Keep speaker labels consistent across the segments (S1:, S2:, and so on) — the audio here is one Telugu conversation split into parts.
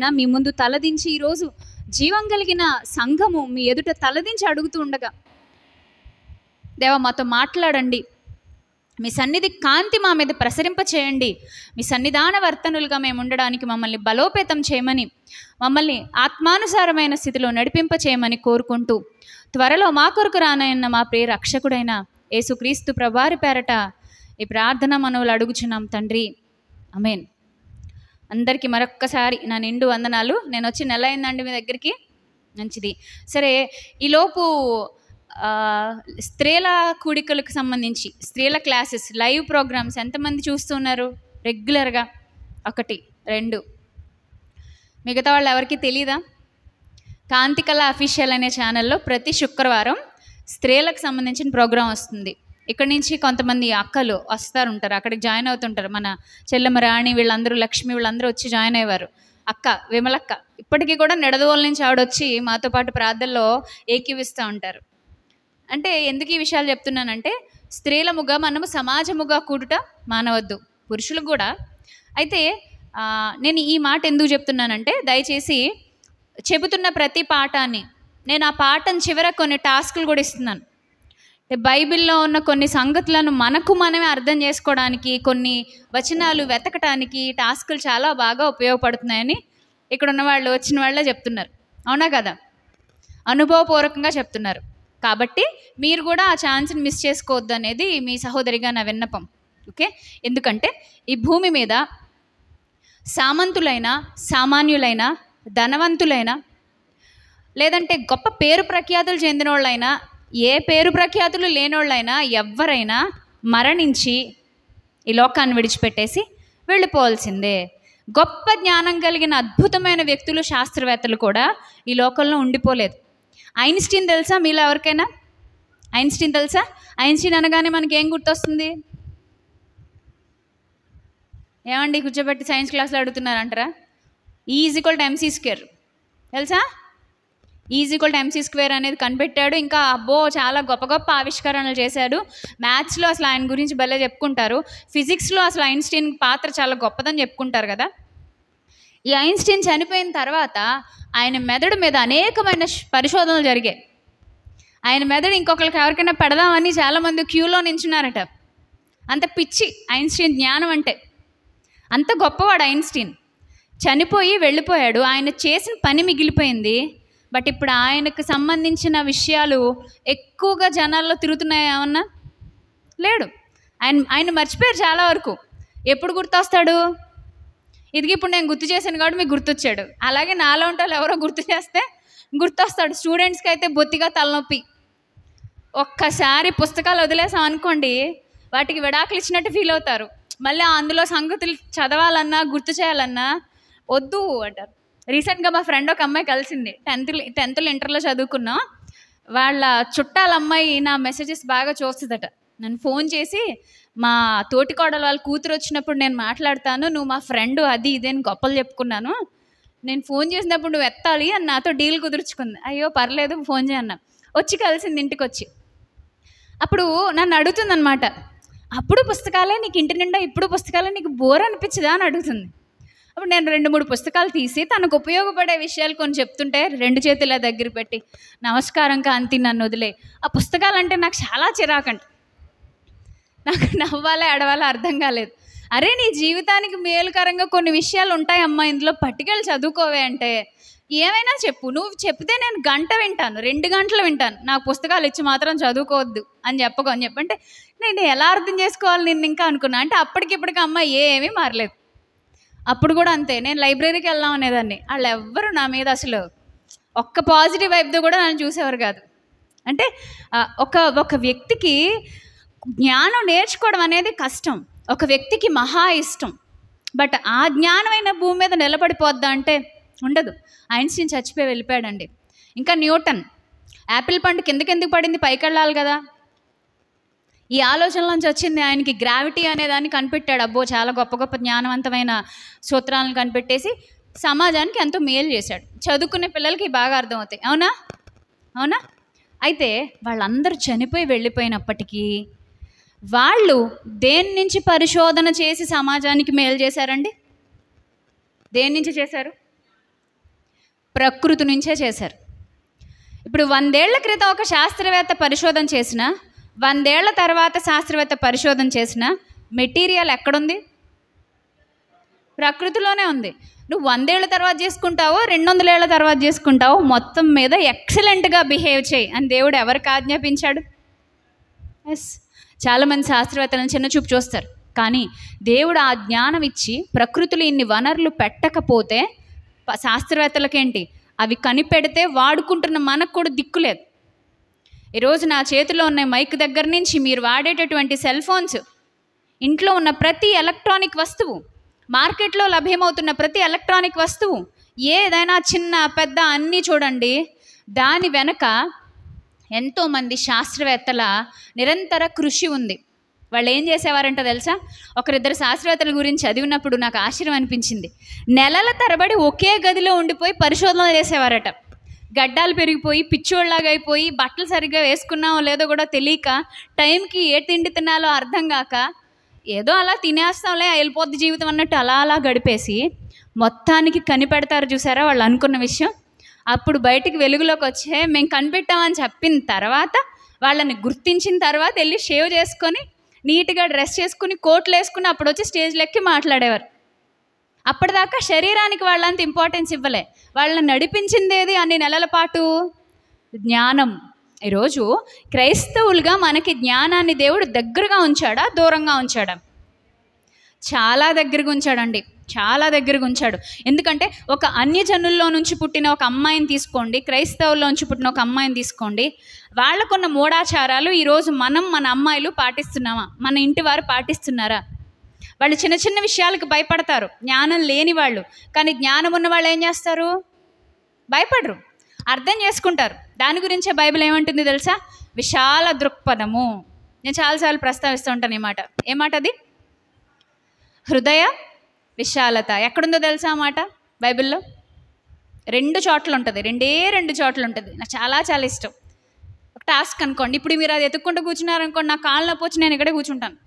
S1: నాయన మీ ముందు తలదించి ఈరోజు జీవం కలిగిన సంఘము మీ ఎదుట తలదించి అడుగుతూ ఉండగా, దేవా మాతో మాట్లాడండి, మీ సన్నిధి కాంతి మా మీద ప్రసరింప చేయండి, మీ సన్నిధాన వర్తనులుగా మేము ఉండడానికి మమ్మల్ని బలోపేతం చేయమని, మమ్మల్ని ఆత్మానుసారమైన స్థితిలో నడిపింప చేయమని కోరుకుంటూ, త్వరలో మా కొరకు రానయ్యన్న మా ప్రియ రక్షకుడైన యేసుక్రీస్తు ప్రభువారి పేరట ఈ ప్రార్థన మనవులు అడుగుచున్నాం తండ్రి, ఆమేన్. అందరికీ మరొక్కసారి నా నిండు వందనాలు. నేను వచ్చి నెల అయిందండి మీ దగ్గరికి. మంచిది. సరే, ఈలోపు స్త్రీల కూడికలకు సంబంధించి స్త్రీల క్లాసెస్ లైవ్ ప్రోగ్రామ్స్ ఎంతమంది చూస్తున్నారు రెగ్యులర్గా? 1, 2. మిగతా వాళ్ళు ఎవరికి తెలీదా? కాంతికళ అఫీషియల్ అనే ఛానల్లో ప్రతి శుక్రవారం స్త్రీలకు సంబంధించిన ప్రోగ్రాం వస్తుంది. ఇక్కడ నుంచి కొంతమంది అక్కలు వస్తారుంటారు, అక్కడికి జాయిన్ అవుతుంటారు. మన చెల్లెమ్మ రాణి వీళ్ళందరూ, లక్ష్మి వీళ్ళందరూ వచ్చి జాయిన్ అయ్యేవారు. అక్క విమలక్క ఇప్పటికీ కూడా నిడదవోలు నుంచి ఆవిడొచ్చి మాతో పాటు ప్రార్థనలో ఏకీవిస్తూ ఉంటారు. అంటే ఎందుకు ఈ విషయాలు చెప్తున్నానంటే, స్త్రీలముగా మనము సమాజముగా కూడుట మానవద్దు, పురుషులకు కూడా. అయితే నేను ఈ మాట ఎందుకు చెప్తున్నానంటే, దయచేసి చెబుతున్న ప్రతి పాఠాన్ని నేను ఆ పాఠం చివర కొన్ని టాస్కులు కూడా ఇస్తున్నాను. బైబిల్లో ఉన్న కొన్ని సంగతులను మనకు మనమే అర్థం చేసుకోవడానికి, కొన్ని వచనాలు వెతకటానికి టాస్కులు చాలా బాగా ఉపయోగపడుతున్నాయని ఇక్కడ ఉన్న వాళ్ళు, వచ్చిన వాళ్ళే చెప్తున్నారు. అవునా కదా? అనుభవపూర్వకంగా చెప్తున్నారు. కాబట్టి మీరు కూడా ఆ ఛాన్స్ని మిస్ చేసుకోవద్దు అనేది మీ సహోదరిగా నా విన్నపం. ఓకే? ఎందుకంటే ఈ భూమి మీద సామంతులైన, సామాన్యులైన, ధనవంతులైన, లేదంటే గొప్ప పేరు ప్రఖ్యాతులు చెందిన వాళ్ళైనా, ఏ పేరు ప్రఖ్యాతులు లేనోళ్ళైనా, ఎవరైనా మరణించి ఈ లోకాన్ని విడిచిపెట్టేసి వెళ్ళిపోవాల్సిందే. గొప్ప జ్ఞానం కలిగిన అద్భుతమైన వ్యక్తులు, శాస్త్రవేత్తలు కూడా ఈ లోకంలో ఉండిపోలేదు. ఐన్స్టీన్ తెలుసా మీలో ఎవరికైనా? ఐన్స్టీన్ తెలుసా? ఐన్స్టీన్ అనగానే మనకి ఏం గుర్తొస్తుంది? ఏమండి కూర్చోబెట్టి సైన్స్ క్లాస్లో అడుగుతున్నారంటారా? E=mc² తెలుసా? E=mc² అనేది కనిపెట్టాడు. ఇంకా అబ్బో చాలా గొప్ప గొప్ప ఆవిష్కరణలు చేశాడు. మ్యాథ్స్లో అసలు ఆయన గురించి భలే చెప్పుకుంటారు. ఫిజిక్స్లో అసలు ఐన్స్టీన్ పాత్ర చాలా గొప్పదని చెప్పుకుంటారు కదా. ఈ ఐన్స్టీన్ చనిపోయిన తర్వాత ఆయన మెదడు మీద అనేకమైన పరిశోధనలు జరిగాయి. ఆయన మెదడు ఇంకొకరికి ఎవరికైనా పెడదామని చాలామంది క్యూలో నించున్నారట. అంత పిచ్చి ఐన్స్టీన్ జ్ఞానం అంటే. అంత గొప్పవాడు ఐన్స్టీన్. చనిపోయి వెళ్ళిపోయాడు. ఆయన చేసిన పని మిగిలిపోయింది. బట్ ఇప్పుడు ఆయనకు సంబంధించిన విషయాలు ఎక్కువగా జనాల్లో తిరుగుతున్నాయి ఏమన్నా? లేడు. ఆయన మర్చిపోయారు చాలా వరకు. ఎప్పుడు గుర్తొస్తాడు? ఇదికి ఇప్పుడు నేను గుర్తు చేశాను కాబట్టి మీకు గుర్తొచ్చాడు. అలాగే నాలో ఉంటారు ఎవరో గుర్తు చేస్తే గుర్తొస్తాడు. స్టూడెంట్స్కి అయితే బొత్తిగా తలనొప్పి. ఒక్కసారి పుస్తకాలు వదిలేసాం అనుకోండి, వాటికి విడాకులు ఇచ్చినట్టు ఫీల్ అవుతారు. మళ్ళీ అందులో సంగతులు చదవాలన్నా, గుర్తు చేయాలన్నా వద్దు అంటారు. రీసెంట్గా మా ఫ్రెండ్ ఒక అమ్మాయి కలిసింది. 10th ఇంటర్లో చదువుకున్నాం. వాళ్ళ చుట్టాల అమ్మాయి నా మెసేజెస్ బాగా చూస్తుందట. నన్ను ఫోన్ చేసి, మా తోటికోడలు వాళ్ళ కూతురు వచ్చినప్పుడు నేను మాట్లాడతాను, నువ్వు మా ఫ్రెండ్ అది ఇది అని గొప్పలు చెప్పుకున్నాను, నేను ఫోన్ చేసినప్పుడు నువ్వు ఎత్తాలి అని నాతో డీల్ కుదుర్చుకుంది. అయ్యో పర్లేదు ఫోన్ చేయన్నా. వచ్చి కలిసింది ఇంటికి వచ్చి. అప్పుడు నన్ను అడుగుతుంది అనమాట, అప్పుడు పుస్తకాలే నీకు ఇంటి నిండా, ఇప్పుడు పుస్తకాలే నీకు బోర్ అనిపించదా అని అడుగుతుంది. అప్పుడు నేను 2-3 పుస్తకాలు తీసి తనకు ఉపయోగపడే విషయాలు కొన్ని చెప్తుంటే 2 చేతుల దగ్గర పెట్టి, నమస్కారం కాంతి, నన్ను వదిలే. ఆ పుస్తకాలంటే నాకు చాలా చిరాకంట. నాకు నవ్వాలో అడవాలో అర్థం కాలేదు. అరే నీ జీవితానికి మేలుకరంగా కొన్ని విషయాలు ఉంటాయమ్మా, ఇందులో పట్టుకెళ్ళి చదువుకోవే అంటే, ఏమైనా చెప్పు, నువ్వు చెప్తే నేను 1 గంట వింటాను, 2 గంటలు వింటాను, నాకు పుస్తకాలు ఇచ్చి మాత్రం చదువుకోవద్దు అని చెప్పంటే నేను ఎలా అర్థం చేసుకోవాలి నిన్ను ఇంకా అనుకున్నా. అంటే అప్పటికిప్పటికి అమ్మ ఏమీ మారలేదు. అప్పుడు కూడా అంతే, నేను లైబ్రరీకి వెళ్దాం అనేదాన్ని. వాళ్ళు ఎవ్వరు నా మీద అసలు ఒక్క పాజిటివ్ వైబ్తో కూడా నన్ను చూసేవారు కాదు. అంటే ఒక వ్యక్తికి జ్ఞానం నేర్చుకోవడం అనేది కష్టం, ఒక వ్యక్తికి మహా ఇష్టం. బట్ ఆ జ్ఞానమైన భూమి మీద నిలబడిపోద్దా అంటే ఉండదు. ఐన్స్టీన్ చచ్చిపోయి వెళ్ళిపోయాడండి. ఇంకా న్యూటన్ యాపిల్ పండు కిందకెందుకు పడింది, పైకి వెళ్ళాలి కదా. ఈ ఆలోచనలోంచి వచ్చింది ఆయనకి. గ్రావిటీ అనేదాన్ని కనిపెట్టాడు. అబ్బో చాలా గొప్ప గొప్ప జ్ఞానవంతమైన సూత్రాలను కనిపెట్టేసి సమాజానికి ఎంతో మేలు చేశాడు. చదువుకునే పిల్లలకి బాగా అర్థమవుతాయి. అవునా? అయితే వాళ్ళందరూ చనిపోయి వెళ్ళిపోయినప్పటికీ వాళ్ళు దేని నుంచి పరిశోధన చేసి సమాజానికి మేలు చేశారండి? దేని నుంచి చేశారు? ప్రకృతి నుంచే చేశారు. ఇప్పుడు 100 ఏళ్ల క్రితం ఒక శాస్త్రవేత్త పరిశోధన చేసిన, 100 ఏళ్ల తర్వాత శాస్త్రవేత్త పరిశోధన చేసిన మెటీరియల్ ఎక్కడుంది? ప్రకృతిలోనే ఉంది. నువ్వు 100 ఏళ్ల తర్వాత చేసుకుంటావో 200 ఏళ్ల తర్వాత చేసుకుంటావో, మొత్తం మీద ఎక్సలెంట్గా బిహేవ్ చేయి అని దేవుడు ఎవరికి ఆజ్ఞాపించాడు? ఎస్, చాలామంది శాస్త్రవేత్తలను చిన్న చూపు చూస్తారు. కానీ దేవుడు ఆ జ్ఞానం ఇచ్చి ప్రకృతిలో ఇన్ని వనరులు పెట్టకపోతే శాస్త్రవేత్తలకేంటి? అవి కనిపెడితే వాడుకుంటున్న మనకు కూడా దిక్కులేదు. ఈరోజు నా చేతిలో ఉన్న మైక్ దగ్గర నుంచి మీరు వాడేటటువంటి సెల్ ఫోన్స్, ఇంట్లో ఉన్న ప్రతి ఎలక్ట్రానిక్ వస్తువు, మార్కెట్లో లభ్యమవుతున్న ప్రతి ఎలక్ట్రానిక్ వస్తువు, ఏదైనా చిన్న పెద్ద అన్నీ చూడండి, దాని వెనక ఎంతోమంది శాస్త్రవేత్తల నిరంతర కృషి ఉంది. వాళ్ళు ఏం చేసేవారంట తెలుసా? ఒకరిద్దరు శాస్త్రవేత్తల గురించి చదివినప్పుడు నాకు ఆశ్చర్యం అనిపించింది. నెలల తరబడి ఒకే గదిలో ఉండిపోయి పరిశోధనలు చేసేవారట. గడ్డాలు పెరిగిపోయి పిచ్చోళ్ళలాగా అయిపోయి, బట్టలు సరిగ్గా వేసుకున్నామో లేదో కూడా తెలియక, టైంకి ఏ తిండి తినాలో అర్థం కాక, ఏదో అలా తినేస్తాంలే వెళ్ళిపోద్ది జీవితం అన్నట్టు అలా గడిపేసి మొత్తానికి కనిపెడతారు చూసారా వాళ్ళు అనుకున్న విషయం. అప్పుడు బయటికి వెలుగులోకి వచ్చే మేము కనిపెట్టామని చెప్పిన తర్వాత, వాళ్ళని గుర్తించిన తర్వాత వెళ్ళి షేవ్ చేసుకొని నీట్గా డ్రెస్ చేసుకుని కోట్లు వేసుకుని అప్పుడు వచ్చి స్టేజ్లో ఎక్కి మాట్లాడేవారు. అప్పటిదాకా శరీరానికి వాళ్ళంత ఇంపార్టెన్స్ ఇవ్వలే. వాళ్ళని నడిపించింది ఏది అన్ని నెలల పాటు? జ్ఞానం. ఈరోజు క్రైస్తవులుగా మనకి జ్ఞానాన్ని దేవుడు దగ్గరగా ఉంచాడా, దూరంగా ఉంచాడా? చాలా దగ్గరగా ఉంచాడండి, చాలా దగ్గరగా ఉంచాడు. ఎందుకంటే ఒక అన్యజనుల్లో నుంచి పుట్టిన ఒక అమ్మాయిని తీసుకోండి, క్రైస్తవుల్లో నుంచి పుట్టిన ఒక అమ్మాయిని తీసుకోండి, వాళ్ళకున్న మూఢాచారాలు ఈరోజు మన అమ్మాయిలు పాటిస్తున్నామా? మన ఇంటి వారు పాటిస్తున్నారా? వాళ్ళు చిన్న చిన్న విషయాలకు భయపడతారు, జ్ఞానం లేని వాళ్ళు. కానీ జ్ఞానం ఉన్న వాళ్ళు ఏం చేస్తారు? భయపడరు, అర్థం చేసుకుంటారు. దాని గురించే బైబిల్ ఏమంటుంది తెలుసా? విశాల దృక్పథము. నేను చాలాసార్లు ప్రస్తావిస్తూ ఉంటాను ఈ మాట. ఏ మాట అది? హృదయ విశాలత. ఎక్కడుందో తెలుసా ఆ మాట బైబిల్లో? 2 చోట్ల ఉంటుంది, 2 చోట్ల ఉంటుంది. నాకు చాలా చాలా ఇష్టం. ఒక టాస్క్ అనుకోండి, ఇప్పుడు మీరు అది ఎత్తుక్కుంటూ కూర్చున్నారనుకోండి, నా కాళ్ళు నొప్పి వచ్చి నేను ఇక్కడే కూర్చుంటాను.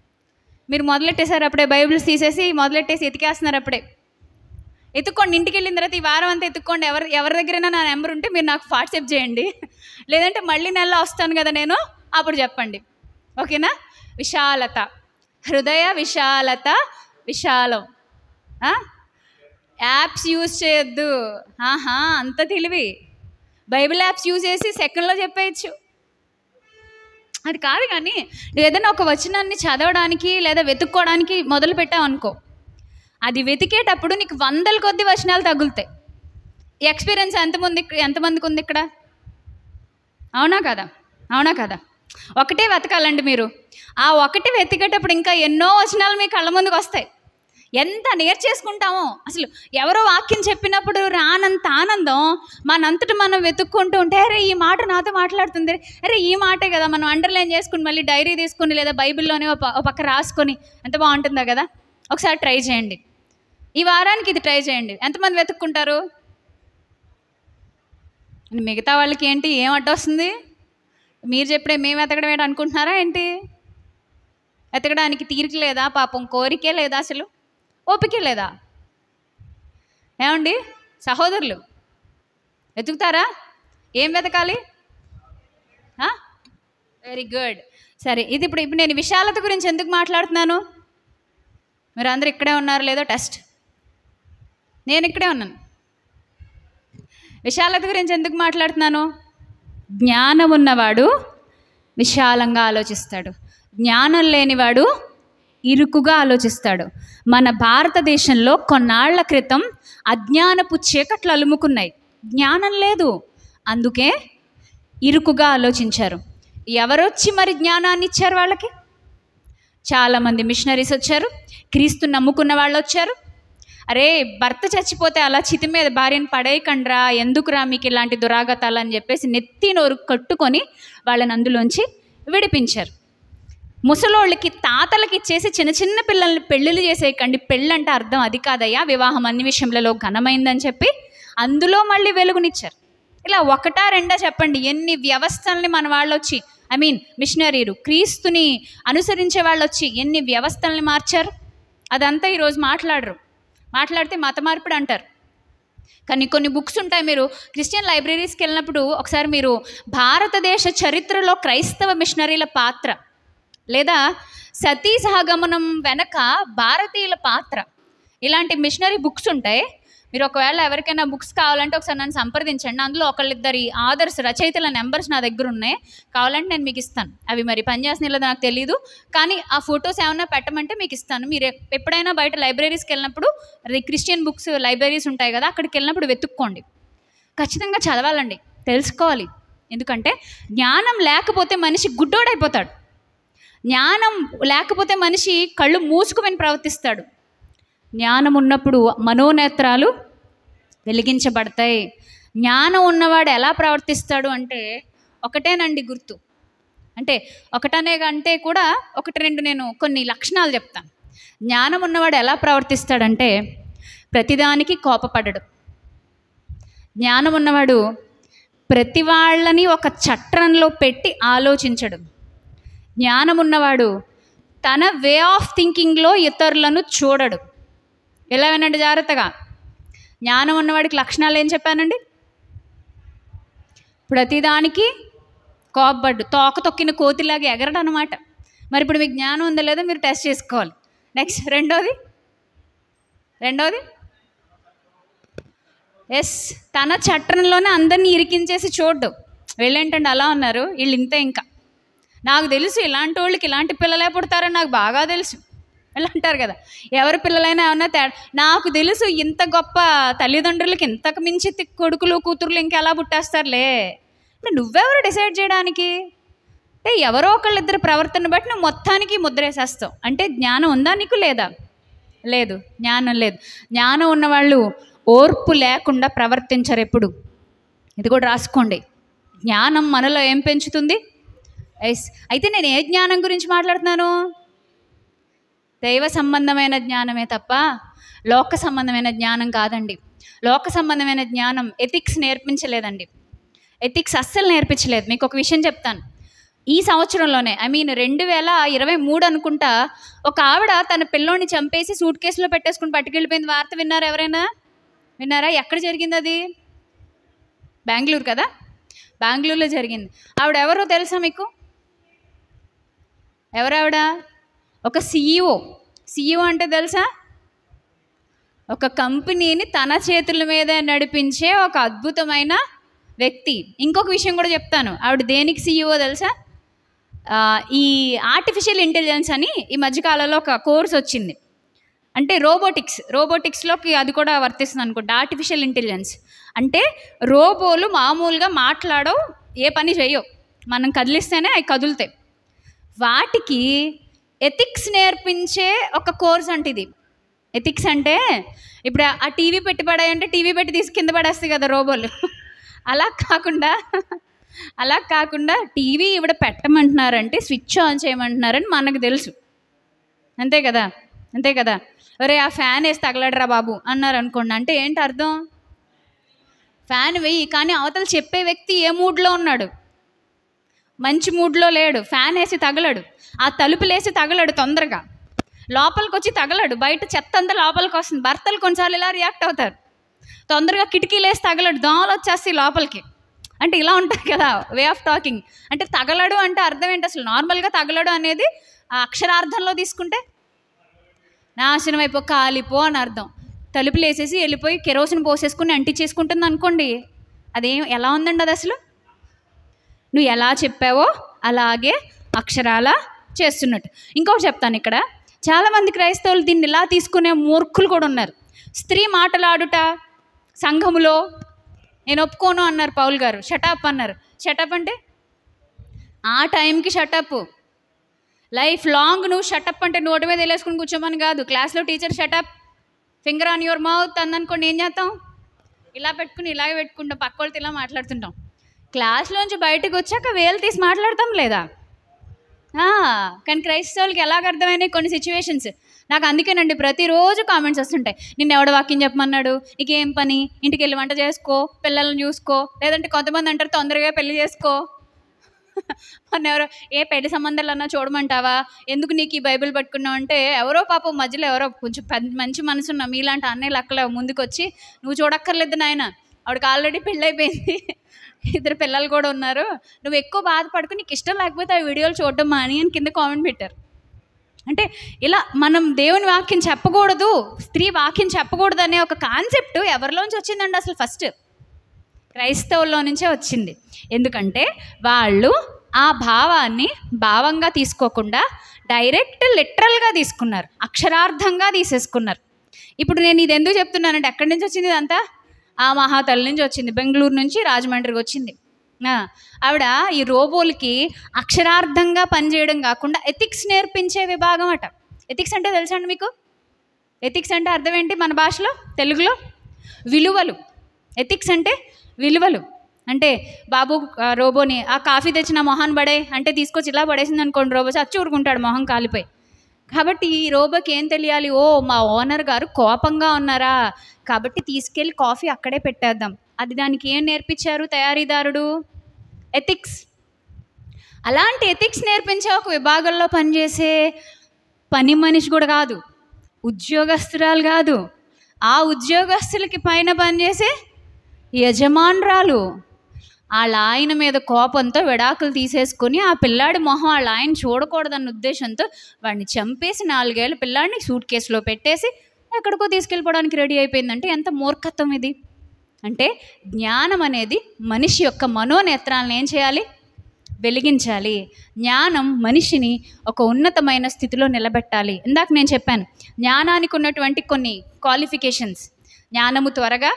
S1: మీరు మొదలెట్టేశారు అప్పుడే, బైబిల్స్ తీసేసి మొదలెట్టేసి ఎతికేస్తున్నారు అప్పుడే. ఎత్తుక్కోండి, ఇంటికి వెళ్ళిన తర్వాత ఈ వారం అంతా ఎత్తుక్కోండి. ఎవరి దగ్గరైనా నా నెంబర్ ఉంటే మీరు నాకు వాట్సాప్ చేయండి, లేదంటే మళ్ళీ నెలలో వస్తాను కదా నేను, అప్పుడు చెప్పండి. ఓకేనా? విశాలత, హృదయ విశాలత, విశాలం. యాప్స్ యూజ్ చేయొద్దు. అంత తెలివి. బైబిల్ యాప్స్ యూజ్ చేసి సెకండ్లో చెప్పేయచ్చు. అది కాదు. కానీ నువ్వు ఏదైనా ఒక వచనాన్ని చదవడానికి లేదా వెతుక్కోవడానికి మొదలు పెట్టావు అనుకో, అది వెతికేటప్పుడు నీకు 100 కొద్ది వచనాలు తగులుతాయి. ఈ ఎక్స్పీరియన్స్ ఎంతమందికి ఉంది ఇక్కడ? అవునా కదా? అవునా కదా? ఒకటే వెతకాలండి మీరు. ఆ ఒకటి వెతికేటప్పుడు ఇంకా ఎన్నో వచనాలు మీ కళ్ళ ముందుకు వస్తాయి. ఎంత నేర్చేసుకుంటామో అసలు. ఎవరో వాక్యం చెప్పినప్పుడు రానంత ఆనందం మనంతటి మనం వెతుక్కుంటూ ఉంటే, అరే ఈ మాట నాతో మాట్లాడుతుంది, అరే ఈ మాటే కదా, మనం అండర్లైన్ చేసుకుని మళ్ళీ డైరీ తీసుకుని లేదా బైబిల్లోనే ఒక పక్క రాసుకొని ఎంత బాగుంటుందో కదా. ఒకసారి ట్రై చేయండి, ఈ వారానికి ఇది ట్రై చేయండి. ఎంతమంది వెతుక్కుంటారు? మిగతా వాళ్ళకి ఏంటి, ఏం అడ్డొస్తుంది? మీరు చెప్పడే మేము వెతకడం ఏంటి అనుకుంటున్నారా ఏంటి? వెతకడానికి తీరిక లేదా? పాపం కోరికే లేదా? అసలు ఓపికే లేదా? ఏమండి సహోదరులు, వెతుకుతారా? ఏం వెతకాలి? Very good. సరే, ఇది ఇప్పుడు నేను విశాలత గురించి ఎందుకు మాట్లాడుతున్నాను? మీరు అందరూ ఇక్కడే ఉన్నారు లేదో టెస్ట్. నేను ఇక్కడే ఉన్నాను. విశాలత గురించి ఎందుకు మాట్లాడుతున్నాను? జ్ఞానం ఉన్నవాడు విశాలంగా ఆలోచిస్తాడు, జ్ఞానం లేనివాడు ఇరుకుగా ఆలోచిస్తాడు. మన భారతదేశంలో కొన్నాళ్ల క్రితం అజ్ఞానపు చీకట్లు అలుముకున్నాయి, జ్ఞానం లేదు, అందుకే ఇరుకుగా ఆలోచించారు. ఎవరొచ్చి మరి జ్ఞానాన్ని ఇచ్చారు వాళ్ళకి? చాలామంది మిషనరీస్ వచ్చారు, క్రీస్తు నమ్ముకున్న వాళ్ళు వచ్చారు. అరే భర్త చచ్చిపోతే అలా చితి మీద భార్యను పడేయకండ్రా, ఎందుకురా మీకు ఇలాంటి దురాగతాలు అని చెప్పేసి నెత్తి నోరు కట్టుకొని వాళ్ళని అందులోంచి విడిపించారు. ముసలోళ్ళకి తాతలకి ఇచ్చేసి చిన్న చిన్న పిల్లల్ని పెళ్ళిళ్ళు చేసేయకండి, పెళ్ళంటే అర్థం అది కాదయ్యా, వివాహం అన్ని విషయంలో ఘనమైందని చెప్పి అందులో మళ్ళీ వెలుగునిచ్చారు. ఇలా ఒకటా రెండా చెప్పండి ఎన్ని వ్యవస్థల్ని మన వాళ్ళు వచ్చి, మిషనరీలు, క్రీస్తుని అనుసరించే వాళ్ళు వచ్చి ఎన్ని వ్యవస్థల్ని మార్చారు. అదంతా ఈరోజు మాట్లాడరు. మాట్లాడితే మత మార్పిడి అంటారు. కానీ కొన్ని బుక్స్ ఉంటాయి, మీరు క్రిస్టియన్ లైబ్రరీస్కి వెళ్ళినప్పుడు ఒకసారి మీరు భారతదేశ చరిత్రలో క్రైస్తవ మిషనరీల పాత్ర లేదా సతీ సహగమనం వెనక భారతీయుల పాత్ర, ఇలాంటి మిషనరీ బుక్స్ ఉంటాయి. మీరు ఒకవేళ ఎవరికైనా బుక్స్ కావాలంటే ఒకసారి నన్ను సంప్రదించండి. అందులో ఒకళ్ళిద్దరి ఆదర్శ రచయితల నెంబర్స్ నా దగ్గర ఉన్నాయి, కావాలంటే నేను మీకు ఇస్తాను. అవి మరి పనిచేసిన లేదో నాకు తెలీదు, కానీ ఆ ఫొటోస్ ఏమైనా పెట్టమంటే మీకు ఇస్తాను. మీరు ఎప్పుడైనా బయట లైబ్రరీస్కి వెళ్ళినప్పుడు, అది క్రిస్టియన్ బుక్స్ లైబ్రరీస్ ఉంటాయి కదా, అక్కడికి వెళ్ళినప్పుడు వెతుక్కోండి. ఖచ్చితంగా చదవాలండి, తెలుసుకోవాలి. ఎందుకంటే జ్ఞానం లేకపోతే మనిషి గుడ్డోడైపోతాడు. జ్ఞానం లేకపోతే మనిషి కళ్ళు మూసుకుని ప్రవర్తిస్తాడు. జ్ఞానం ఉన్నప్పుడు మనోనేత్రాలు వెలిగించబడతాయి. జ్ఞానం ఉన్నవాడు ఎలా ప్రవర్తిస్తాడు అంటే ఒకటేనండి గుర్తు, అంటే ఒకటనే అంటే కూడా ఒకటి రెండు నేను కొన్ని లక్షణాలు చెప్తాను. జ్ఞానం ఉన్నవాడు ఎలా ప్రవర్తిస్తాడంటే ప్రతిదానికి కోపపడడు. జ్ఞానం ఉన్నవాడు ప్రతి వాళ్ళని ఒక చట్రంలో పెట్టి ఆలోచించడు. జ్ఞానం ఉన్నవాడు తన వే ఆఫ్ థింకింగ్లో ఇతరులను చూడడు. ఎలా వినండి జాగ్రత్తగా, జ్ఞానం ఉన్నవాడికి లక్షణాలు ఏం చెప్పానండి? ప్రతిదానికి కోపడ్డు, తోక తొక్కిన కోతిలాగా ఎగరడం అనమాట. మరి ఇప్పుడు మీకు జ్ఞానం ఉందో లేదో మీరు టెస్ట్ చేసుకోవాలి. నెక్స్ట్ రెండోది ఎస్, తన చట్టంలోనే అందరినీ ఇరికించేసి చూడ్డు. వీళ్ళేంటండి అలా ఉన్నారు, వీళ్ళు ఇంతే. ఇంకా నాకు తెలుసు ఇలాంటి వాళ్ళకి ఇలాంటి పిల్లలే పుడతారని నాకు బాగా తెలుసు. ఇలా అంటారు కదా, ఎవరి పిల్లలైనా ఏమన్నా నాకు తెలుసు ఇంత గొప్ప తల్లిదండ్రులకి ఇంతకు మించి కొడుకులు కూతుర్లు ఇంకెలా పుట్టేస్తారులే. నువ్వెవరు డిసైడ్ చేయడానికి? అంటే ఎవరో ఒకళ్ళిద్దరు ప్రవర్తన బట్టి నువ్వు మొత్తానికి ముద్రేసేస్తావు. అంటే జ్ఞానం ఉందా నీకు? లేదా? లేదు, జ్ఞానం లేదు. జ్ఞానం ఉన్నవాళ్ళు ఓర్పు లేకుండా ప్రవర్తించరు ఎప్పుడు. ఇది కూడా రాసుకోండి. జ్ఞానం మనలో ఏం పెంచుతుంది? ఎస్. అయితే నేను ఏ జ్ఞానం గురించి మాట్లాడుతున్నాను? దైవ సంబంధమైన జ్ఞానమే తప్ప లోక సంబంధమైన జ్ఞానం కాదండి. లోక సంబంధమైన జ్ఞానం ఎథిక్స్ నేర్పించలేదండి. ఎథిక్స్ అస్సలు నేర్పించలేదు. మీకు ఒక విషయం చెప్తాను. ఈ సంవత్సరంలోనే 2023 అనుకుంటా, ఒక ఆవిడ తన పిల్లోని చంపేసి సూట్ కేసులో పెట్టేసుకుని పట్టుకెళ్ళిపోయింది. వార్త విన్నారా? ఎవరైనా విన్నారా? ఎక్కడ జరిగింది అది? బెంగళూరు కదా, బెంగళూరులో జరిగింది. ఆవిడ ఎవరో తెలుసా మీకు? ఎవరావిడ? ఒక CEO అంటే తెలుసా? ఒక కంపెనీని తన చేతుల మీద నడిపించే ఒక అద్భుతమైన వ్యక్తి. ఇంకొక విషయం కూడా చెప్తాను. ఆవిడ దేనికి CEO తెలుసా? ఈ ఆర్టిఫిషియల్ ఇంటెలిజెన్స్ అని ఈ మధ్యకాలంలో ఒక కోర్స్ వచ్చింది. అంటే రోబోటిక్స్లోకి అది కూడా వర్తిస్తుంది అనుకుంటా. ఆర్టిఫిషియల్ ఇంటెలిజెన్స్ అంటే రోబోలు మామూలుగా మాట్లాడవు, ఏ పని చేయవు, మనం కదిలిస్తేనే అవి కదులుతాయి. వాటికి ఎథిక్స్ నేర్పించే ఒక కోర్స్ అంటే ఇది. ఎథిక్స్ అంటే ఇప్పుడు ఆ టీవీ పెట్టి పడాయంటే టీవీ పెట్టి తీసి కింద పడేస్తాయి కదా రోబోలు. అలా కాకుండా టీవీ ఇవిడ పెట్టమంటున్నారంటే స్విచ్ ఆన్ చేయమంటున్నారని మనకు తెలుసు. అంతే కదా. ఒరే ఆ ఫ్యాన్ వేసి తగలడరా బాబు అన్నారు అనుకోండి, అంటే ఏంటి అర్థం? ఫ్యాన్ వెయ్యి, కానీ అవతల చెప్పే వ్యక్తి ఏ మూడ్లో ఉన్నాడు? మంచి మూడ్లో లేడు. ఫ్యాన్ వేసి తగలడు, ఆ తలుపులేసి తగలడు, తొందరగా లోపలికి వచ్చి తగలడు, బయట చెత్త అంతా లోపలికి వస్తుంది. భర్తలు కొన్నిసార్లు ఇలా రియాక్ట్ అవుతారు, తొందరగా కిటికీలు వేసి తగలడు, దోమలు వచ్చేస్తాయి లోపలికి. అంటే ఇలా ఉంటుంది కదా వే ఆఫ్ టాకింగ్. అంటే తగలడు అంటే అర్థం ఏంటి అసలు? నార్మల్గా తగలడు అనేది ఆ అక్షరార్థంలో తీసుకుంటే నాశనం అయిపో, కాలిపో అని అర్థం. తలుపులు వేసేసి వెళ్ళిపోయి కెరోసిన్ పోసేసుకుని అంటించేసుకుంటుంది అనుకోండి, అదేం ఎలా ఉందండి అది అసలు? నువ్వు ఎలా చెప్పావో అలాగే అక్షరాల చేస్తున్నట్టు. ఇంకొకటి చెప్తాను, ఇక్కడ చాలామంది క్రైస్తవులు దీన్ని ఇలా తీసుకునే మూర్ఖులు కూడా ఉన్నారు. స్త్రీ మాటలాడుట సంఘములో నేను ఒప్పుకోను అన్నారు పౌల్ గారు. షటప్ అన్నారు. షటప్ అంటే ఆ టైంకి షటప్, లైఫ్ లాంగ్ నువ్వు షటప్ అంటే నోటి మీద వెళ్ళేసుకుని కూర్చోమని కాదు. క్లాస్లో teacher shut up, finger on your mouth అందనుకోండి, ఏం చేస్తాం? ఇలా పెట్టుకుని ఇలాగే పెట్టుకుంటాం, పక్క వాళ్ళతో ఇలా మాట్లాడుతుంటాం. క్లాస్లోంచి బయటకు వచ్చాక వేలు తీసి మాట్లాడతాం లేదా? కానీ క్రైస్తవులకి ఎలాగ అర్థమైనాయి కొన్ని సిచ్యువేషన్స్. నాకు అందుకేనండి ప్రతిరోజు కామెంట్స్ వస్తుంటాయి, నిన్న ఎవడ వాక్యం చెప్పమన్నాడు, నీకేం పని, ఇంటికి వెళ్ళి వంట చేసుకో, పిల్లల్ని చూసుకో, లేదంటే కొంతమంది అంటారు తొందరగా పెళ్లి చేసుకో. మొన్న ఎవరో పెళ్లి సంబంధాలన్నా చూడమంటావా, ఎందుకు నీకు ఈ బైబిల్ పట్టుకున్నావు అంటే, ఎవరో పాపం మధ్యలో ఎవరో కొంచెం మంచి మనసున్న మీలాంటి అన్నయ్యలు అక్కల ముందుకు వచ్చి, నువ్వు చూడక్కర్లేదు నాయన, ఆవిడకి ఆల్రెడీ పెళ్ళైపోయింది, 2 పిల్లలు కూడా ఉన్నారు, నువ్వు ఎక్కువ బాధపడుకుని నీకు ఇష్టం లేకపోతే ఆ వీడియోలు చూడడం మాని అని కింద కామెంట్ పెట్టారు. అంటే ఇలా మనం దేవుని వాక్యం చెప్పకూడదు, స్త్రీ వాక్యం చెప్పకూడదు అనే ఒక కాన్సెప్ట్ ఎవరిలోంచి వచ్చిందండి? అసలు ఫస్ట్ క్రైస్తవుల్లో నుంచే వచ్చింది. ఎందుకంటే వాళ్ళు ఆ భావాన్ని భావంగా తీసుకోకుండా డైరెక్ట్ లిటరల్గా తీసుకున్నారు, అక్షరార్థంగా తీసేసుకున్నారు. ఇప్పుడు నేను ఇది ఎందుకు చెప్తున్నానంటే, ఎక్కడి నుంచి వచ్చింది ఇదంతా? ఆ మహాతల్లి నుంచి వచ్చింది, బెంగళూరు నుంచి రాజమండ్రికి వచ్చింది. ఆవిడ ఈ రోబోలకి అక్షరార్థంగా పనిచేయడం కాకుండా ఎథిక్స్ నేర్పించే విభాగం అట. ఎథిక్స్ అంటే తెలుసా అండి మీకు? ఎథిక్స్ అంటే అర్థం ఏంటి మన భాషలో, తెలుగులో? విలువలు. ఎథిక్స్ అంటే విలువలు. అంటే బాబు రోబోని ఆ కాఫీ తెచ్చిన మొహాన్ని పడే అంటే తీసుకొచ్చి ఇలా పడేసింది అనుకోండి, రోబో చచ్చి ఊరుకుంటాడు మొహం కాలిపోయి. కాబట్టి ఈ రోబోకి ఏం తెలియాలి? ఓ మా ఓనర్ గారు కోపంగా ఉన్నారా, కాబట్టి తీసుకెళ్ళి కాఫీ అక్కడే పెట్టేద్దాం. అది దానికి ఏం నేర్పించారు తయారీదారుడు? ఎథిక్స్. అలాంటి ఎథిక్స్ నేర్పించే ఒక విభాగంలో పనిచేసే పని మనిషి కూడా కాదు, ఉద్యోగస్తురాలు కాదు, ఆ ఉద్యోగస్తులకి పైన పనిచేసే యజమానురాలు. వాళ్ళ ఆయన మీద కోపంతో విడాకులు తీసేసుకొని ఆ పిల్లాడి మొహం వాళ్ళ ఆయన చూడకూడదన్న ఉద్దేశంతో వాడిని చంపేసి 4 ఏళ్ళ పిల్లాడిని సూట్ కేసులో పెట్టేసి ఎక్కడికో తీసుకెళ్ళిపోవడానికి రెడీ అయిపోయిందంటే ఎంత మూర్ఖత్వం ఇది! అంటే జ్ఞానం అనేది మనిషి యొక్క మనోనేత్రాలను ఏం చేయాలి? వెలిగించాలి. జ్ఞానం మనిషిని ఒక ఉన్నతమైన స్థితిలో నిలబెట్టాలి. ఇందాక నేను చెప్పాను జ్ఞానానికి ఉన్నటువంటి కొన్ని క్వాలిఫికేషన్స్. జ్ఞానము త్వరగా,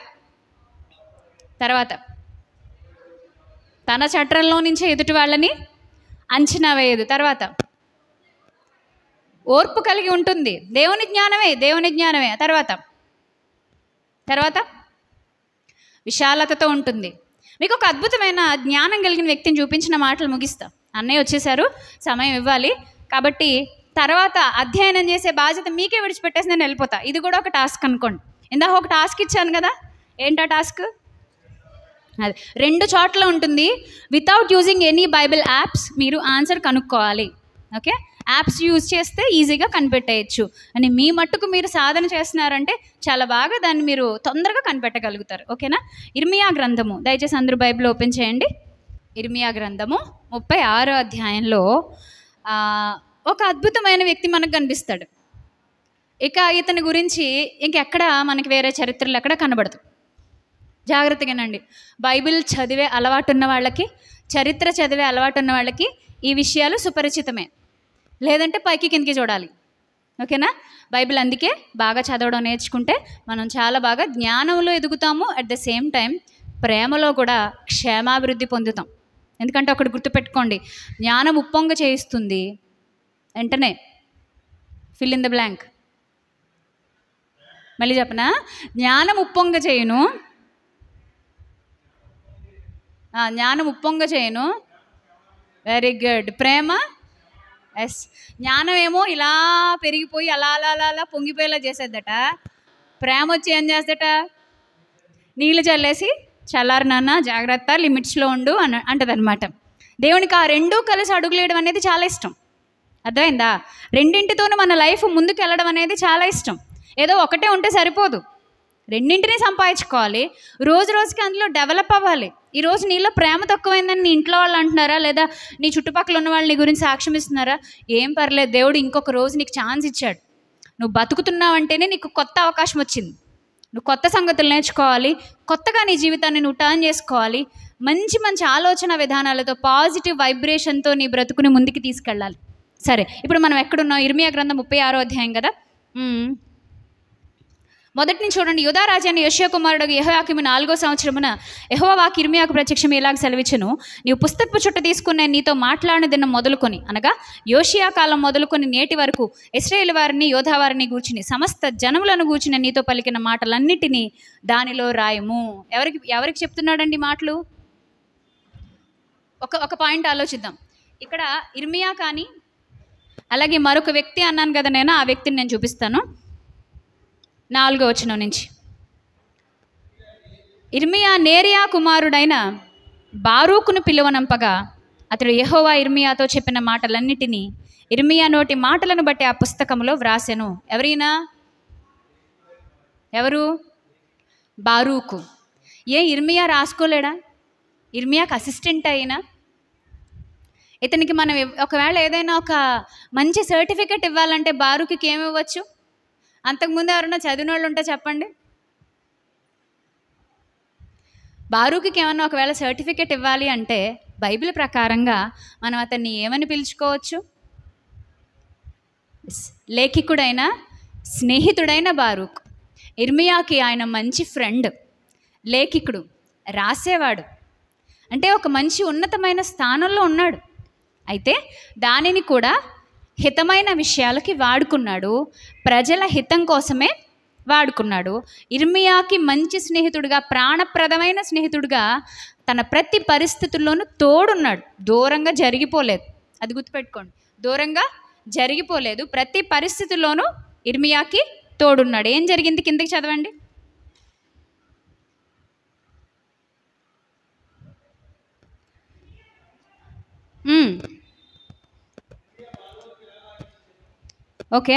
S1: తర్వాత తన చట్రంలో నుంచే ఎదుటి వాళ్ళని అంచనా వేయదు, తర్వాత ఓర్పు కలిగి ఉంటుంది, దేవుని జ్ఞానమే, తర్వాత విశాలతతో ఉంటుంది. మీకు ఒక అద్భుతమైన జ్ఞానం కలిగిన వ్యక్తిని చూపించిన మాటలు ముగిస్తా. అన్నయ్య వచ్చేసారు, సమయం ఇవ్వాలి కాబట్టి తర్వాత అధ్యయనం చేసే బాధ్యత మీకే విడిచిపెట్టేసి నేను వెళ్ళిపోతా. ఇది కూడా ఒక టాస్క్ అనుకోండి. ఇందాక ఒక టాస్క్ ఇచ్చాను కదా, ఏంటా టాస్క్? అది 2 చోట్ల ఉంటుంది. Without using any Bible apps మీరు ఆన్సర్ కనుక్కోవాలి. ఓకే, యాప్స్ యూజ్ చేస్తే ఈజీగా కనిపెట్టేయచ్చు. అని మీ మట్టుకు మీరు సాధన చేస్తున్నారంటే చాలా బాగా దాన్ని మీరు తొందరగా కనిపెట్టగలుగుతారు. ఓకేనా? ఇర్మియా గ్రంథము, దయచేసి అందరూ బైబిల్ ఓపెన్ చేయండి. ఇర్మియా గ్రంథము 36వ అధ్యాయంలో ఒక అద్భుతమైన వ్యక్తి మనకు కనిపిస్తాడు. ఇక ఇతని గురించి ఇంకెక్కడ మనకి వేరే చరిత్రలు ఎక్కడ కనబడదు. జాగ్రత్తగానండి. బైబిల్ చదివే అలవాటు ఉన్న వాళ్ళకి, చరిత్ర చదివే అలవాటు ఉన్న వాళ్ళకి ఈ విషయాలు సుపరిచితమే, లేదంటే పైకి కిందకి చూడాలి. ఓకేనా? బైబిల్ అందుకే బాగా చదవడం నేర్చుకుంటే మనం చాలా బాగా జ్ఞానంలో ఎదుగుతాము, అట్ ద సేమ్ టైం ప్రేమలో కూడా క్షేమాభివృద్ధి పొందుతాం. ఎందుకంటే ఒకటి గుర్తుపెట్టుకోండి, జ్ఞానం ఉప్పొంగ చేయిస్తుంది. వెంటనే ఫిల్ ఇన్ ద బ్లాంక్. మళ్ళీ చెప్పనా? జ్ఞానం ఉప్పొంగ చేయను, జ్ఞానం ఉప్పొంగ చేయను. Very good. ప్రేమ, ఎస్. జ్ఞానం ఏమో ఇలా పెరిగిపోయి అలా అలా అలా అలా పొంగిపోయేలా చేసేద్దట. ప్రేమ వచ్చి ఏం చేద్దట? నీళ్ళు చల్లేసి చల్లారు నాన్న, జాగ్రత్త, లిమిట్స్లో ఉండు అంటదనమాట. దేవునికి ఆ 2 కలిసి అడుగులేయడం అనేది చాలా ఇష్టం. అర్థమైందా? రెండింటితోనూ మన లైఫ్ ముందుకు వెళ్ళడం అనేది చాలా ఇష్టం. ఏదో ఒకటే ఉంటే సరిపోదు, రెండింటినీ సంపాదించుకోవాలి. రోజు రోజుకి అందులో డెవలప్ అవ్వాలి. ఈరోజు నీలో ప్రేమ తక్కువైందని నీ ఇంట్లో వాళ్ళు అంటున్నారా, లేదా నీ చుట్టుపక్కల ఉన్న వాళ్ళు నీ గురించి సాక్ష్యం ఇస్తున్నారా? ఏం పర్లేదు, దేవుడు ఇంకొక రోజు నీకు ఛాన్స్ ఇచ్చాడు. నువ్వు బతుకుతున్నావంటేనే నీకు కొత్త అవకాశం వచ్చింది. నువ్వు కొత్త సంగతులు నేర్చుకోవాలి, కొత్తగా నీ జీవితాన్ని నువ్వు టర్న్ చేసుకోవాలి. మంచి మంచి ఆలోచన విధానాలతో, పాజిటివ్ వైబ్రేషన్తో నీ బ్రతుకుని ముందుకు తీసుకెళ్ళాలి. సరే, ఇప్పుడు మనం ఎక్కడున్నాం? ఇర్మియా గ్రంథం 36వ అధ్యాయం కదా. మొదటి నుంచి చూడండి. యూదా రాజైన యోషియా కుమారుడు యెహోయాకీము 4వ సంవత్సరమున యెహోవా వాక్కు ఇర్మియాకు ప్రత్యక్షం ఇలాగ సెలవిచ్చెను, నీవు పుస్తకపు చుట్ట తీసుకున్న నీతో మాట్లాడిన దినం మొదలుకొని, అనగా యోషియా కాలం మొదలుకొని నేటి వరకు ఇశ్రాయేలు వారిని, యోధా వారిని గూర్చిని, సమస్త జనములను గూర్చిన నీతో పలికిన మాటలన్నిటినీ దానిలో రాయము. ఎవరికి చెప్తున్నాడండి మాటలు? ఒక పాయింట్ ఆలోచిద్దాం. ఇక్కడ ఇర్మియా కానీ అలాగే మరొక వ్యక్తి అన్నాను కదా నేను, ఆ వ్యక్తిని నేను చూపిస్తాను. 4వ వచనం నుంచి. ఇర్మియా నేరియా కుమారుడైన బారూకును పిలువనంపగా అతడు యెహోవా ఇర్మియాతో చెప్పిన మాటలన్నిటినీ ఇర్మియా నోటి మాటలను బట్టి ఆ పుస్తకంలో వ్రాసెను. ఎవరు? బారూకు. ఇర్మియా రాసుకోలేడా? ఇర్మియాకి అసిస్టెంట్ అయినా ఇతనికి మనం ఒకవేళ ఏదైనా ఒక మంచి సర్టిఫికెట్ ఇవ్వాలంటే బారూకుకి ఏమి ఇవ్వచ్చు? అంతకుముందు ఎవరైనా చదివిన వాళ్ళు ఉంటే చెప్పండి. బారూకుకి ఏమన్నా ఒకవేళ సర్టిఫికెట్ ఇవ్వాలి అంటే బైబిల్ ప్రకారంగా మనం అతన్ని ఏమని పిలుచుకోవచ్చు? లేఖికుడైన స్నేహితుడైన బారూక్. ఇర్మియాకి ఆయన మంచి ఫ్రెండ్, లేఖికుడు, రాసేవాడు. అంటే ఒక మంచి ఉన్నతమైన స్థానంలో ఉన్నాడు. అయితే దానిని కూడా హితమైన విషయాలకి వాడుకున్నాడు, ప్రజల హితం కోసమే వాడుకున్నాడు. ఇర్మియాకి మంచి స్నేహితుడిగా, ప్రాణప్రదమైన స్నేహితుడిగా తన ప్రతి పరిస్థితుల్లోనూ తోడున్నాడు. దూరంగా జరిగిపోలేదు. అది గుర్తుపెట్టుకోండి, దూరంగా జరిగిపోలేదు. ప్రతి పరిస్థితుల్లోనూ ఇర్మియాకి తోడున్నాడు. ఏం జరిగింది? కిందకి చదవండి. ఓకే,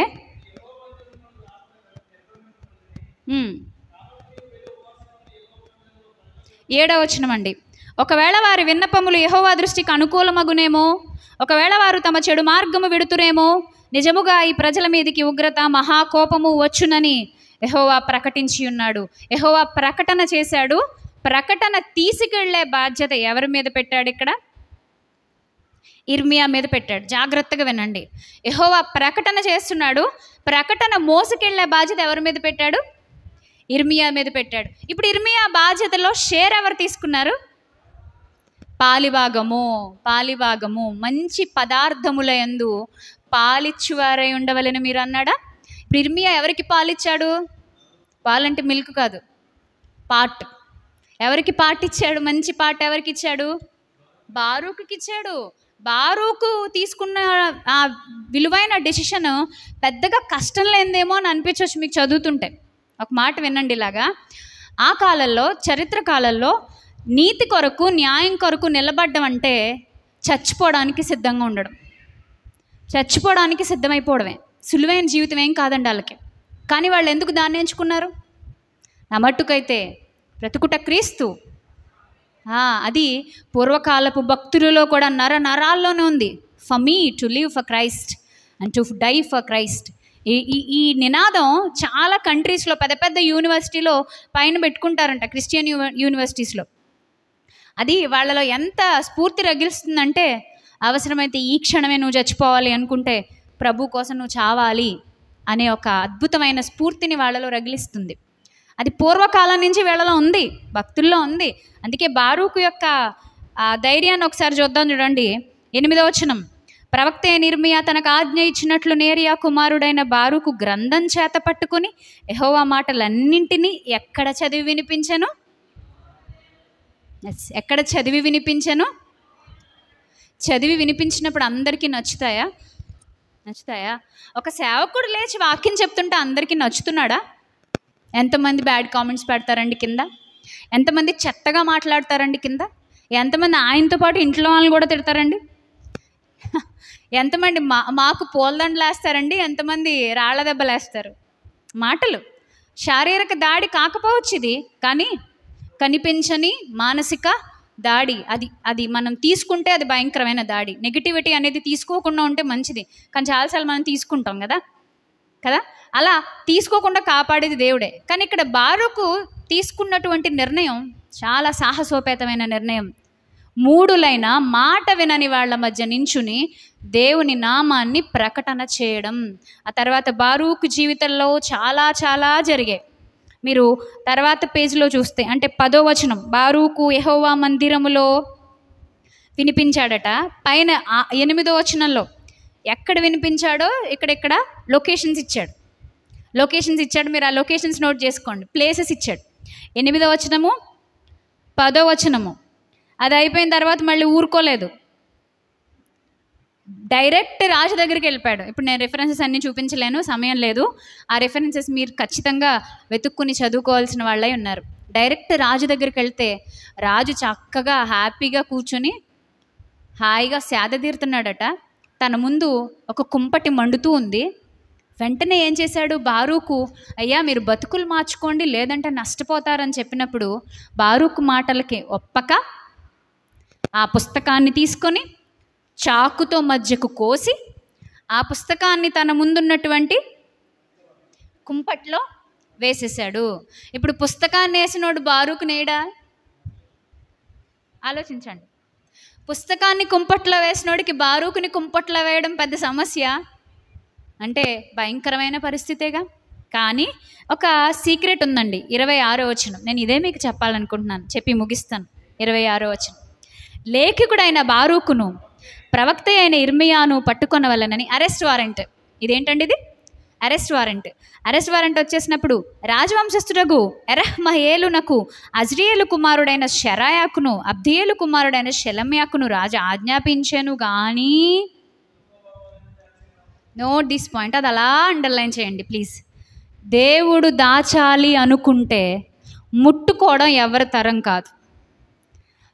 S1: 7వ వచనం అండి. ఒకవేళ వారి విన్నపములు యెహోవా దృష్టికి అనుకూలమగునేమో, ఒకవేళ వారు తమ చెడు మార్గము విడుతురేమో, నిజముగా ఈ ప్రజల మీదకి ఉగ్రత మహాకోపము వచ్చునని యెహోవా ప్రకటించి ఉన్నాడు. యెహోవా ప్రకటన చేశాడు. ప్రకటన తీసుకెళ్లే బాధ్యత ఎవరి మీద పెట్టాడు? ఇక్కడ ఇర్మియా మీద పెట్టాడు. జాగ్రత్తగా వినండి. యెహోవా ప్రకటన చేస్తున్నాడు, ప్రకటన మోసుకెళ్లే బాధ్యత ఎవరి మీద పెట్టాడు? ఇర్మియా మీద పెట్టాడు. ఇప్పుడు ఇర్మియా బాధ్యతలో షేర్ ఎవరు తీసుకున్నారు? పాలిభాగము మంచి పదార్థముల యందు పాలిచ్చువారై ఉండవలని మీరు అన్నాడా? ఇప్పుడు ఇర్మియా ఎవరికి పాలిచ్చాడు? పాలంటే మిల్క్ కాదు, పాట్. ఎవరికి పాట్ ఇచ్చాడు? మంచి పాట ఎవరికి ఇచ్చాడు? బారూకుకి ఇచ్చాడు. బారూకు తీసుకున్న ఆ విలువైన డెసిషన్ పెద్దగా కష్టం లేదేమో అని అనిపించవచ్చు మీకు చదువుతుంటే. ఒక మాట వినండి. ఇలాగా ఆ కాలంలో, చరిత్ర కాలంలో నీతి కొరకు, న్యాయం కొరకు నిలబడ్డం అంటే చచ్చిపోవడానికి సిద్ధంగా ఉండడం, చచ్చిపోవడానికి సిద్ధమైపోవడమే. సులువైన జీవితం ఏం కాదండి వాళ్ళకి. కానీ వాళ్ళు ఎందుకు దాన్ని ఎంచుకున్నారు? నా మట్టుకైతే బ్రతుకుట క్రీస్తు. అది పూర్వకాలపు భక్తులలో కూడా నరాల్లోనే ఉంది. For me to live for Christ and to die for Christ. ఈ నినాదం చాలా కంట్రీస్లో, పెద్ద పెద్ద యూనివర్సిటీలో పైన పెట్టుకుంటారంట, క్రిస్టియన్ యూనివర్సిటీస్లో. అది వాళ్ళలో ఎంత స్ఫూర్తి రగిలిస్తుందంటే, అవసరమైతే ఈ క్షణమే నువ్వు చచ్చిపోవాలి అనుకుంటే ప్రభు కోసం నువ్వు చావాలి అనే ఒక అద్భుతమైన స్ఫూర్తిని వాళ్ళలో రగిలిస్తుంది. అది పూర్వకాలం నుంచి వీళ్ళలో ఉంది, భక్తుల్లో ఉంది. అందుకే బారూకు యొక్క ధైర్యాన్ని ఒకసారి చూద్దాం. చూడండి 8వ వచనం. ప్రవక్త అయిన ఇర్మియా తనకు ఆజ్ఞ ఇచ్చినట్లు నేరియా కుమారుడైన బారూకు గ్రంథం చేత పట్టుకుని యెహోవా మాటలన్నింటినీ ఎక్కడ చదివి వినిపించెను? ఎక్కడ చదివి వినిపించెను? చదివి వినిపించినప్పుడు అందరికీ నచ్చుతాయా? ఒక సేవకుడు లేచి వాక్యం చెప్తుంటే అందరికీ నచ్చుతున్నాడా? ఎంతమంది బ్యాడ్ కామెంట్స్ పెడతారండి కింద? ఎంతమంది చెత్తగా మాట్లాడతారండి కింద? ఎంతమంది ఆయనతో పాటు ఇంట్లో వాళ్ళని కూడా తిడతారండి? ఎంతమంది మాకు పూలదండలు వేస్తారండి? ఎంతమంది రాళ్ల దెబ్బలు వేస్తారు? మాటలు శారీరక దాడి కాకపోవచ్చు ఇది, కానీ కనిపించని మానసిక దాడి. అది మనం తీసుకుంటే అది భయంకరమైన దాడి. నెగిటివిటీ అనేది తీసుకోకుండా ఉంటే మంచిది, కానీ చాలాసార్లు మనం తీసుకుంటాం కదా. అలా తీసుకోకుండా కాపాడేది దేవుడే. కానీ ఇక్కడ బారూకు తీసుకున్నటువంటి నిర్ణయం చాలా సాహసోపేతమైన నిర్ణయం. 3 లైన మాట వినని వాళ్ళ మధ్య నించుని దేవుని నామాన్ని ప్రకటన చేయడం. ఆ తర్వాత బారూకు జీవితంలో చాలా చాలా జరిగాయి. మీరు తర్వాత పేజీలో చూస్తే, అంటే 10వ వచనం, బారూకు యెహోవా మందిరములో వినిపించాడట. పైన 8వ వచనంలో ఎక్కడ వినిపించాడో ఇక్కడ లొకేషన్స్ ఇచ్చాడు. మీరు ఆ లొకేషన్స్ నోట్ చేసుకోండి. ప్లేసెస్ ఇచ్చాడు. 8వ వచనము, 10వ వచనము. అది అయిపోయిన తర్వాత మళ్ళీ ఊరుకోలేదు, డైరెక్ట్ రాజు దగ్గరికి వెళ్ళిపోయాడు. ఇప్పుడు నేను రెఫరెన్సెస్ అన్నీ చూపించలేను, సమయం లేదు. ఆ రెఫరెన్సెస్ మీరు ఖచ్చితంగా వెతుక్కుని చదువుకోవాల్సిన వాళ్ళై ఉన్నారు. డైరెక్ట్ రాజు దగ్గరికి వెళ్తే రాజు చక్కగా హ్యాపీగా కూర్చొని హాయిగా సేద తీరుతున్నాడట. తన ముందు ఒక కుంపటి మండుతూ ఉంది. వెంటనే ఏం చేశాడు బారూకు, అయ్యా మీరు బతుకులు మార్చుకోండి లేదంటే నష్టపోతారని చెప్పినప్పుడు బారూకు మాటలకి ఒప్పక ఆ పుస్తకాన్ని తీసుకొని చాకుతో మధ్యకు కోసి ఆ పుస్తకాన్ని తన ముందున్నటువంటి కుంపట్లో వేసేసాడు. ఇప్పుడు పుస్తకాన్ని వేసినోడు బారూకు నేడా? ఆలోచించండి. పుస్తకాన్ని కుంపట్లో వేసినోడికి బారూకుని కుంపట్లో వేయడం పెద్ద సమస్య అంటే భయంకరమైన పరిస్థితేగా. కానీ ఒక సీక్రెట్ ఉందండి. 26వ వచనం, నేను ఇదే మీకు చెప్పాలనుకుంటున్నాను, చెప్పి ముగిస్తాను. 26వ వచనం, లేఖకుడైన బారూకును ప్రవక్త అయిన ఇర్మియాను పట్టుకొనవలనని అరెస్ట్ వారెంట్. ఇదేంటండి ఇది? Arrest warrant. అరెస్ట్ వారెంట్ వచ్చేసినప్పుడు రాజవంశస్థుడగు ఎరహ్మయేలునకు అజ్రియేలు కుమారుడైన షెరాయాకును అబ్దియేలు కుమారుడైన షెలమ్యాకును రాజు ఆజ్ఞాపించాను కానీ, నోట్ దిస్ పాయింట్, అది అలా అండర్లైన్ చేయండి ప్లీజ్. దేవుడు దాచాలి అనుకుంటే ముట్టుకోవడం ఎవరి తరం కాదు.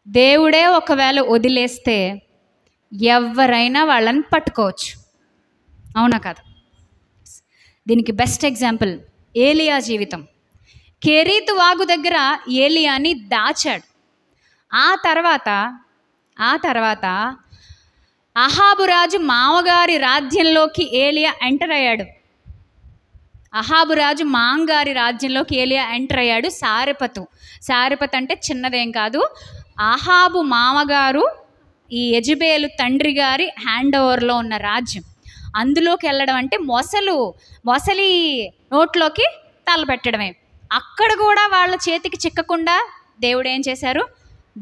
S1: దేవుడే ఒకవేళ వదిలేస్తే ఎవరైనా వాళ్ళని పట్టుకోవచ్చు. అవునా కాదు? దీనికి బెస్ట్ ఎగ్జాంపుల్ ఏలియా జీవితం. కెరీతు వాగు దగ్గర ఏలియాని దాచాడు. ఆ తర్వాత అహాబు రాజు మామగారి రాజ్యంలోకి ఏలియా ఎంటర్ అయ్యాడు. అహాబు రాజు మాంగారి రాజ్యంలోకి ఏలియా ఎంటర్ అయ్యాడు. సారెపతు అంటే చిన్నదేం కాదు. అహాబు మామగారు ఈ యెజబేలు తండ్రి గారి హ్యాండ్ ఓవర్లో ఉన్న రాజ్యం. అందులోకి వెళ్ళడం అంటే మొసలి నోట్లోకి తలపెట్టడమే. అక్కడ కూడా వాళ్ళ చేతికి చిక్కకుండా దేవుడు ఏం చేశారు?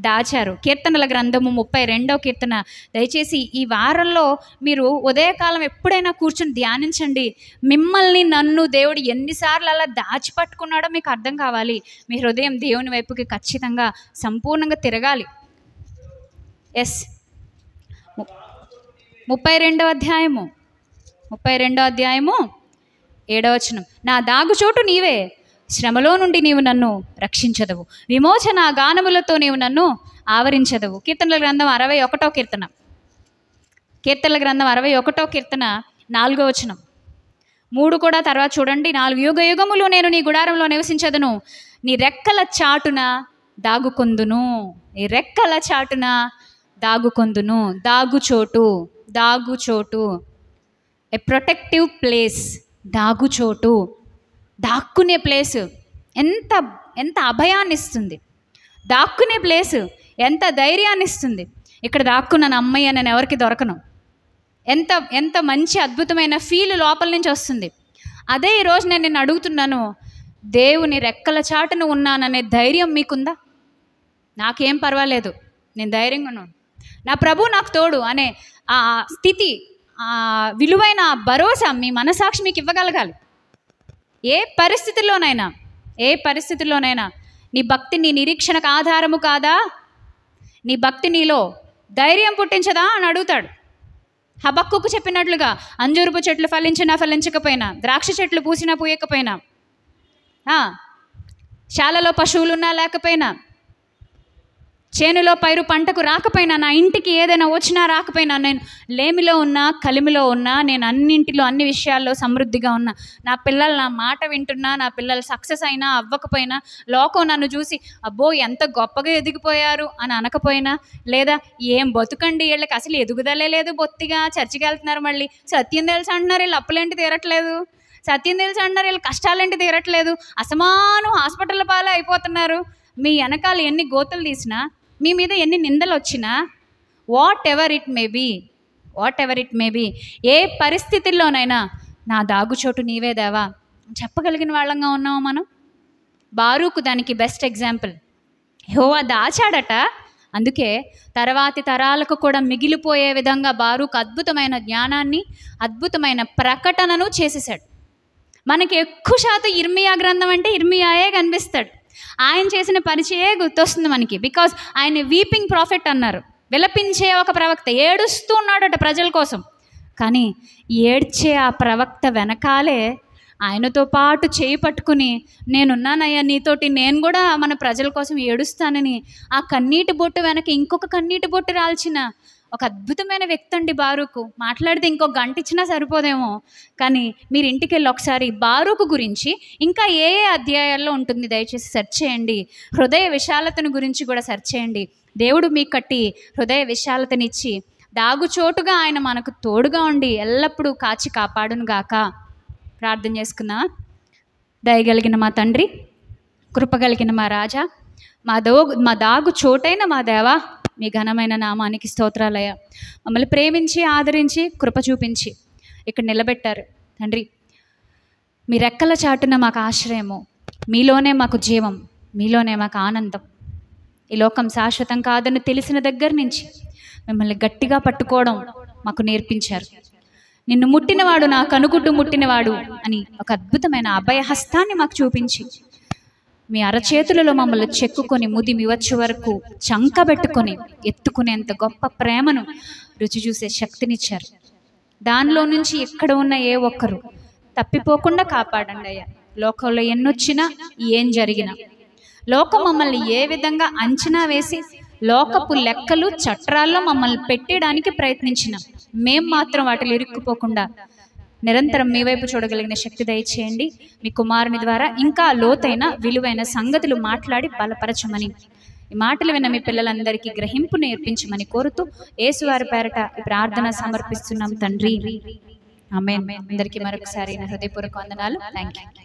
S1: దాచారు. కీర్తనల గ్రంథము 32వ కీర్తన. దయచేసి ఈ వారంలో మీరు ఉదయకాలం ఎప్పుడైనా కూర్చొని ధ్యానించండి. మిమ్మల్ని నన్ను దేవుడు ఎన్నిసార్లు అలా దాచిపట్టుకున్నాడో మీకు అర్థం కావాలి. మీ హృదయం దేవుని వైపుకి ఖచ్చితంగా సంపూర్ణంగా తిరగాలి. ఎస్, 32వ అధ్యాయము 7వ వచనం, నా దాగుచోటు నీవే, శ్రమలో నుండి నీవు నన్ను రక్షించదవు, విమోచన గానములతో నీవు నన్ను ఆవరించదవు. కీర్తనల గ్రంథం 61వ కీర్తన. కీర్తనల గ్రంథం 61వ కీర్తన 4వ వచనం. 3 కూడా తర్వాత చూడండి. 4 యుగ యుగములు నేను నీ గుడారంలో నివసించదును, నీ రెక్కల చాటున దాగుకొందును. నీ రెక్కల చాటున దాగుకొందును. దాగుచోటు, ఏ ప్రొటెక్టివ్ ప్లేస్. దాగుచోటు, దాక్కునే ప్లేసు ఎంత అభయాన్ని ఇస్తుంది. దాక్కునే ప్లేసు ఎంత ధైర్యాన్ని ఇస్తుంది. ఇక్కడ దాక్కున్నాను అమ్మయ్య, నేను ఎవరికి దొరకను. ఎంత మంచి అద్భుతమైన ఫీల్ లోపల నుంచి వస్తుంది. అదే ఈరోజు నేను నిన్ను అడుగుతున్నాను, దేవుని రెక్కల చాటున ఉన్నాననే ధైర్యం మీకుందా? నాకేం పర్వాలేదు, నేను ధైర్యంగా ఉన్నాను, నా ప్రభు నాకు తోడు అనే ఆ స్థితి, ఆ విలువైన భరోసా మీ మనసాక్షి మీకు ఇవ్వగలగాలి. ఏ పరిస్థితుల్లోనైనా నీ భక్తి నీ నిరీక్షణకు ఆధారము కాదా? నీ భక్తి నీలో ధైర్యం పుట్టించదా అని అడుగుతాడు. హబక్కుకు చెప్పినట్లుగా అంజూరపు చెట్లు ఫలించినా ఫలించకపోయినా, ద్రాక్ష చెట్లు పూసినా పూయకపోయినా, శాలలో పశువులున్నా లేకపోయినా, చేనులో పైరు పంటకు రాకపోయినా, నా ఇంటికి ఏదైనా వచ్చినా రాకపోయినా, నేను లేమిలో ఉన్నా కలిమిలో ఉన్నా, నేను అన్నింటిలో అన్ని విషయాల్లో సమృద్ధిగా ఉన్నా, నా పిల్లలు నా మాట వింటున్నా, నా పిల్లలు సక్సెస్ అయినా అవ్వకపోయినా, లోకం నన్ను చూసి అబ్బో ఎంత గొప్పగా ఎదిగిపోయారు అని అనకపోయినా, లేదా ఏం బతుకండి వీళ్ళకి అసలు ఎదుగుదలే లేదు, బొత్తిగా చర్చికి వెళ్తున్నారు, మళ్ళీ సత్యం తెలుసు అంటున్నారు, వీళ్ళు అప్పులేంటి తీరట్లేదు, సత్యం తెలుసు అంటున్నారు, వీళ్ళు కష్టాలేంటి తీరట్లేదు, అసమానం హాస్పిటల్ పాలే అయిపోతున్నారు, మీ వెనకాల ఎన్ని గోతులు తీసినా, మీ మీద ఎన్ని నిందలు వచ్చినా, whatever it may be, ఏ పరిస్థితుల్లోనైనా నా దాగుచోటు నీవే దేవా చెప్పగలిగిన వాళ్ళంగా ఉన్నాము మనం. బారూకు దానికి బెస్ట్ ఎగ్జాంపుల్. యెహోవా దాచాడట, అందుకే తర్వాతి తరాలకు కూడా మిగిలిపోయే విధంగా బారూకు అద్భుతమైన జ్ఞానాన్ని, అద్భుతమైన ప్రకటనను చేసేసాడు. మనకి ఎక్కువ శాతం ఇర్మియా గ్రంథం అంటే ఇర్మియాయే కనిపిస్తాడు. ఆయన చేసిన పరిచయే గుర్తొస్తుంది మనకి. బికాజ్ ఆయన వీపింగ్ ప్రాఫెట్ అన్నారు, విలపించే ఒక ప్రవక్త. ఏడుస్తూ ఉన్నాడట ప్రజల కోసం. కానీ ఏడ్చే ఆ ప్రవక్త వెనకాలే ఆయనతో పాటు చేయి పట్టుకుని, నేనున్నానయ్యా నీతోటి, నేను కూడా మన ప్రజల కోసం ఏడుస్తానని ఆ కన్నీటి బొట్టు వెనక ఇంకొక కన్నీటి బొట్టు రాల్చిన ఒక అద్భుతమైన వ్యక్తి అండి బారూకు. మాట్లాడితే ఇంకో గంట ఇచ్చినా సరిపోదేమో, కానీ మీరు ఇంటికి వెళ్ళి ఒకసారి బారూకు గురించి ఇంకా ఏ ఏ అధ్యాయాల్లో ఉంటుంది దయచేసి సెర్చ్ చేయండి. హృదయ విశాలతను గురించి కూడా సెర్చ్ చేయండి. దేవుడు మీకు కట్టి హృదయ విశాలతనిచ్చి దాగుచోటుగా ఆయన మనకు తోడుగా ఉండి ఎల్లప్పుడూ కాచి కాపాడును గాక. ప్రార్థన చేసుకుందామా? దయగలిగిన మా తండ్రి, కృపగలిగిన మా రాజా, మా దాగు చోటైన మా దేవా, మీ ఘనమైన నామానికి స్తోత్రాలయ. మమ్మల్ని ప్రేమించి ఆదరించి కృప చూపించి ఇక్కడ నిలబెట్టారు తండ్రి. మీ రెక్కల చాటున మాకు ఆశ్రయము, మీలోనే మాకు జీవం, మీలోనే మాకు ఆనందం. ఈ లోకం శాశ్వతం కాదని తెలిసిన దగ్గర నుంచి మిమ్మల్ని గట్టిగా పట్టుకోవడం మాకు నేర్పించారు. నిన్ను ముట్టినవాడు నా కనుగుడ్డు ముట్టినవాడు అని ఒక అద్భుతమైన అభయహస్తాన్ని మాకు చూపించి మీ అరచేతులలో మమ్మల్ని చెక్కుకొని ముదిమి వచ్చే వరకు చంకబెట్టుకొని ఎత్తుకునేంత గొప్ప ప్రేమను రుచి చూసే శక్తినిచ్చారు. దానిలో నుంచి ఎక్కడ ఉన్న ఏ ఒక్కరు తప్పిపోకుండా కాపాడండి అయ్యా. లోకంలో ఎన్నొచ్చినా ఏం జరిగినా, లోకం మమ్మల్ని ఏ విధంగా అంచనా వేసి లోకపు లెక్కలు చట్రాల్లో మమ్మల్ని పెట్టడానికి ప్రయత్నించిన మేం మాత్రం వాటిలో ఇరుక్కుపోకుండా నిరంతరం మీ వైపు చూడగలిగిన శక్తి దయచేయండి. మీ కుమారుని ద్వారా ఇంకా లోతైన విలువైన సంగతులు మాట్లాడి బలపరచమని, ఈ మాటలు విన్న మీ పిల్లలందరికీ గ్రహింపు నేర్పించమని కోరుతూ యేసువారి పేరట ఈ ప్రార్థన సమర్పిస్తున్నాం తండ్రి. ఆమేన్. అందరికీ మరొకసారి నా హృదయపూర్వక వందనాలు. Thank you.